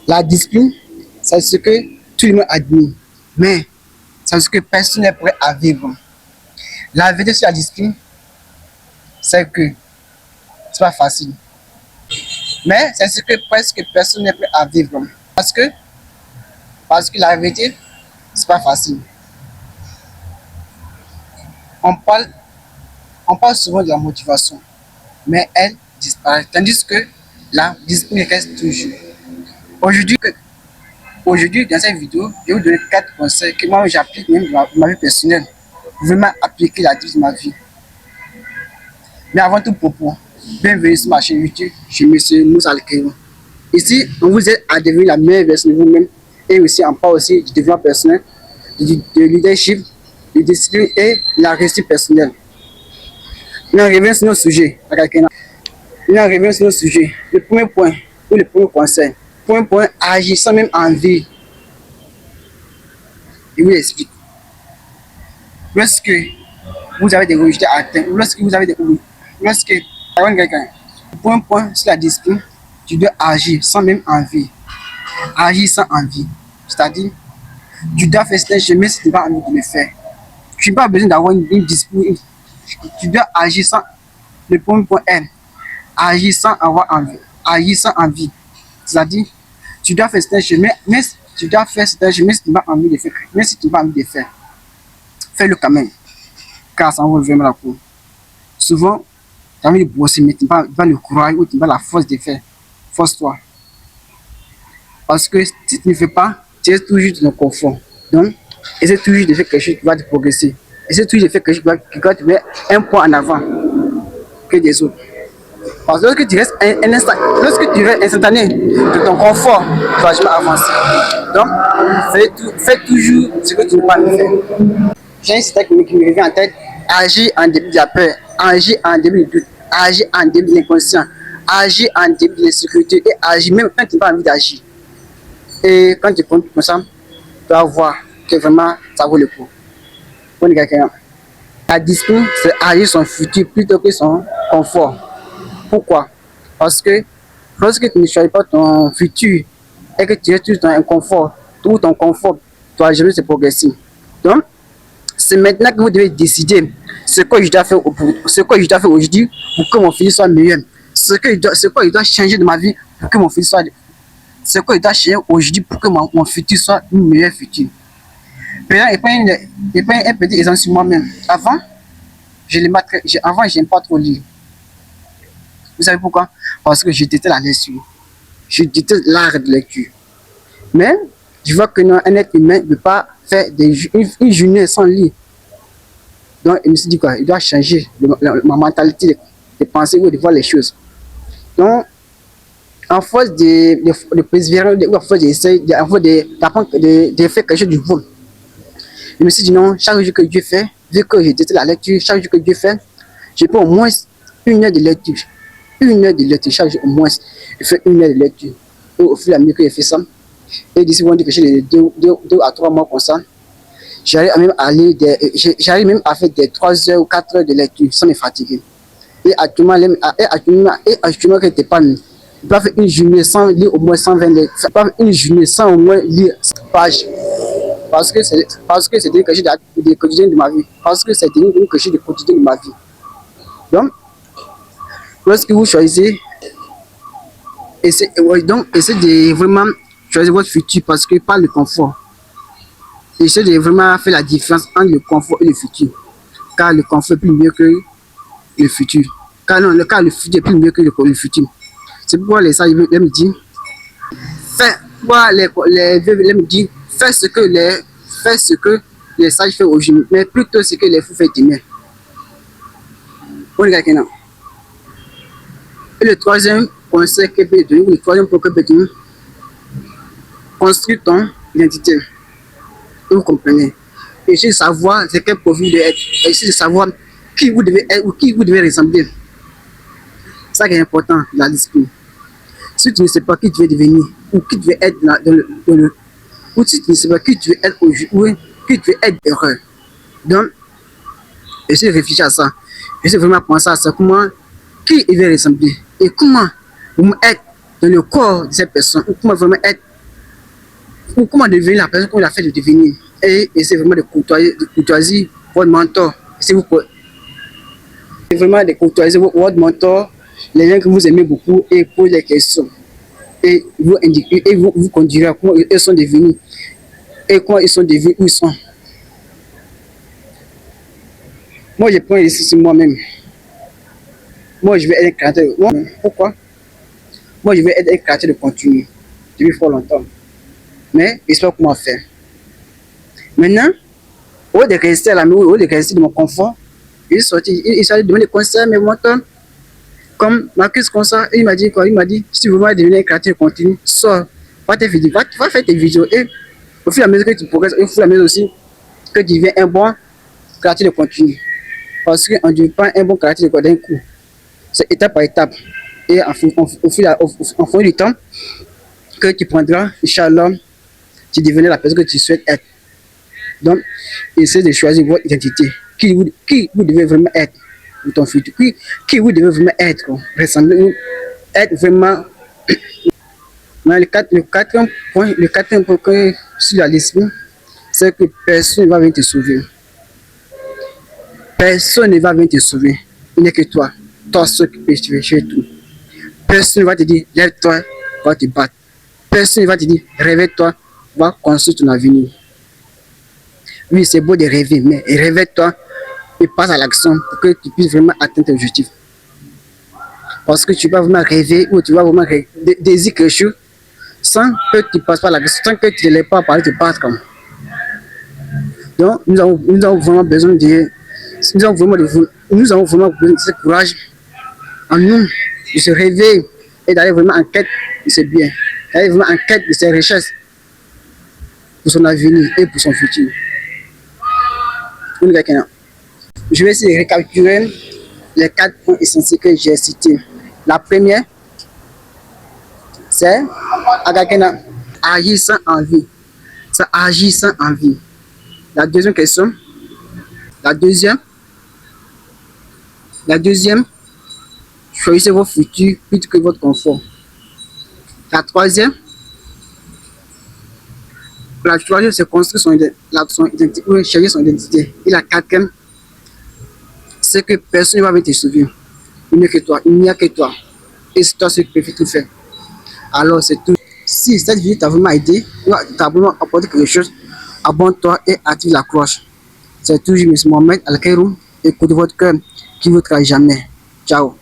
La discipline, c'est ce que tout le monde admire, mais c'est ce que personne n'est prêt à vivre. La vérité sur la discipline, c'est que c'est pas facile. Mais c'est ce que presque personne n'est prêt à vivre. Parce que la vérité, c'est pas facile. On parle, on parle souvent de la motivation, mais elle disparaît. Tandis que la discipline reste toujours. Aujourd'hui, Aujourd'hui, dans cette vidéo, je vais vous donner 4 conseils que moi j'applique même dans ma vie personnelle. Vraiment appliquer la vie de ma vie. Mais avant tout propos, bienvenue sur ma chaîne YouTube, je suis M. Moussa Alkeiro. Ici, on vous aide à devenir la meilleure version de vous-même et aussi on parle aussi du développement personnel, de leadership, de discipline et de la réussite personnelle. Nous revenons sur nos sujets. Le premier point, ou le premier conseil. Point, agir sans même envie. Je vous explique. Lorsque vous avez des résultats à atteindre, lorsque quelqu'un, point sur la discipline, tu dois agir sans même envie. Agir sans envie. C'est-à-dire, tu dois faire certains chemins si tu n'as pas envie de le faire. Tu n'as pas besoin d'avoir une discipline. Tu dois agir sans. Le premier point est agir sans avoir envie. Agir sans envie. C'est-à-dire, tu dois faire certains chemins, mais tu dois faire certains chemins si tu n'as pas envie de faire. Mais si tu n'as pas envie de faire, fais-le quand même. Car ça vaut vraiment la peine. Souvent, tu as envie de bosser, mais tu n'as pas le courage ou tu n'as pas la force de faire. Force-toi. Parce que si tu ne fais pas, tu restes toujours dans le confort. Donc, essaie toujours de faire quelque chose qui va te progresser. Essaie toujours de faire quelque chose qui va te mettre un point en avant que des autres. Parce que lorsque tu restes instantané de ton confort, tu vas jamais avancer. Donc, fais toujours ce que tu ne peux pas faire. J'ai un système qui me revient en tête. Agir en début de la peur, agir en début du doute, agir en début de l'inconscient, agir en début de l'insécurité et agir même quand tu n'as pas envie d'agir. Et quand tu comptes comme ça, tu vas voir que vraiment ça vaut le coup. Pour quelqu'un. La discipline, c'est agir son futur plutôt que son confort. Pourquoi? Parce que lorsque tu ne choisis pas ton futur et que tu es toujours dans un confort, tout ton confort, tu vas jamais se progresser. Donc, c'est maintenant que vous devez décider ce que je dois faire aujourd'hui pour que mon futur soit meilleur. Ce que je dois changer de ma vie pour que mon futur soit. Ce que je dois changer aujourd'hui pour que mon futur soit une meilleure futur. Je prends un petit exemple sur moi-même. Avant, je n'aime pas trop lire. Vous savez pourquoi? Parce que je déteste la lecture. Je déteste l'art de lecture. Mais je vois que non, un être humain ne peut pas faire une journée sans lire. Donc, je me suis dit quoi? Il doit changer ma mentalité de penser ou de voir les choses. Donc, en force de persévérer, en force d'essayer, d'apprendre, de faire quelque chose du bon. Je me suis dit non, chaque jour que Dieu fait, vu que je déteste la lecture, chaque jour que Dieu fait, je peux au moins 1 heure de lecture. 1 heure de lecture, chaque jour au moins, je fais 1 heure de lecture. Et au fur et à mesure que je fais ça, et d'ici on dit que j'ai 2 à 3 mois comme ça, j'arrive même à faire des 3 heures ou 4 heures de lecture sans me fatiguer. Et actuellement que tu parles, tu peux faire une journée sans lire au moins 120 lettres. Tu peux faire une journée sans au moins lire 100 pages. Parce que c'est quelque chose de quotidien de ma vie. Parce que c'est quelque chose de quotidien de ma vie. Donc, lorsque vous choisissez, essayez de vraiment choisir votre futur parce que pas le confort. Essayez de vraiment faire la différence entre le confort et le futur. Car le confort est plus mieux que le futur. Car le futur est plus mieux que le futur. C'est pourquoi les sages me disent, fais ce que les sages font aujourd'hui, mais plutôt ce que les fous font demain. Et le troisième conseil que je peux donner, le troisième point que je peux donner, construire ton identité. Vous comprenez? Essayez de savoir de quel profil vous devez être. Essayez de savoir qui vous devez être ou qui vous devez ressembler. C'est ça qui est important, la discipline. Si tu ne sais pas qui tu veux devenir ou qui tu veux être ou si tu ne sais pas qui tu veux être aujourd'hui ou qui tu veux être heureux. Donc, essayez de réfléchir à ça. Essayez vraiment penser à ça. Qui il veut ressembler et comment vous être dans le corps de cette personne ou comment vraiment être Ou comment devenir la personne qu'on a fait de devenir. Et c'est vraiment de courtoisie votre mentor. C'est vraiment de courtoisie votre mentor, les gens que vous aimez beaucoup, et poser des questions. Et vous indiquer, et vous conduire comment ils sont devenus. Et comment ils sont devenus, où ils sont. Moi, je prends ici sur moi-même. Moi, je vais être un créateur. Pourquoi? Moi, je vais être un créateur de contenu depuis fort longtemps. Mais je ne sais pas comment faire. Maintenant, au lieu de rester à la maison, au lieu de rester dans mon confort, il est sorti, il s'est donné des conseils à mes mentors. Comme Marcus comme ça, il m'a dit quoi? Il m'a dit, si tu veux devenir un créateur de contenu, sors, va faire tes vidéos. Et au fur et à mesure que tu progresses, il faut la mesure aussi que tu deviens un bon créateur de contenu. Parce qu'on ne devient pas un bon créateur de contenu d'un coup. C'est étape par étape. Et en fond du temps que tu prendras, Inch'Allah, tu deviendras la personne que tu souhaites être. Donc, essayez de choisir votre identité. Qui vous devez vraiment être pour ton futur. Qui vous devez vraiment être. Ressembler, être vraiment. Le quatrième point sur la liste, c'est que personne ne va venir te sauver. Personne ne va venir te sauver. Il n'est que toi. Toi seul qui peux faire tout. Personne ne va te dire, lève-toi, va te battre. Personne ne va te dire, réveille-toi, va construire ton avenir. Oui, c'est beau de rêver, mais réveille-toi et passe à l'action pour que tu puisses vraiment atteindre tes objectifs. Parce que tu vas vraiment rêver ou tu vas vraiment désirer quelque chose sans que tu passes pas à l'action, sans que tu ne l'aies pas parler de battre comme. Donc, nous avons vraiment besoin de ce courage en nous, de se réveiller et d'aller vraiment en quête de ses biens, d'aller vraiment en quête de ses richesses pour son avenir et pour son futur. Je vais essayer de récapituler les 4 points essentiels que j'ai cités. La première, c'est agir sans envie. Ça agit sans envie. La deuxième question, la deuxième, choisissez votre futur plutôt que votre confort. La troisième, c'est construire son identité, ou chercher son identité. Et la quatrième, c'est que personne ne va venir te sauver. Il n'y a que toi, il n'y a que toi. Et c'est toi ce qui peux tout faire. Alors c'est tout. Si cette vidéo t'a vraiment aidé, t'a vraiment apporté quelque chose, abonne-toi et active la cloche. C'est toujours M. Mohamed Al-Kairoum. Écoutez votre cœur qui ne vous trahit jamais. Ciao.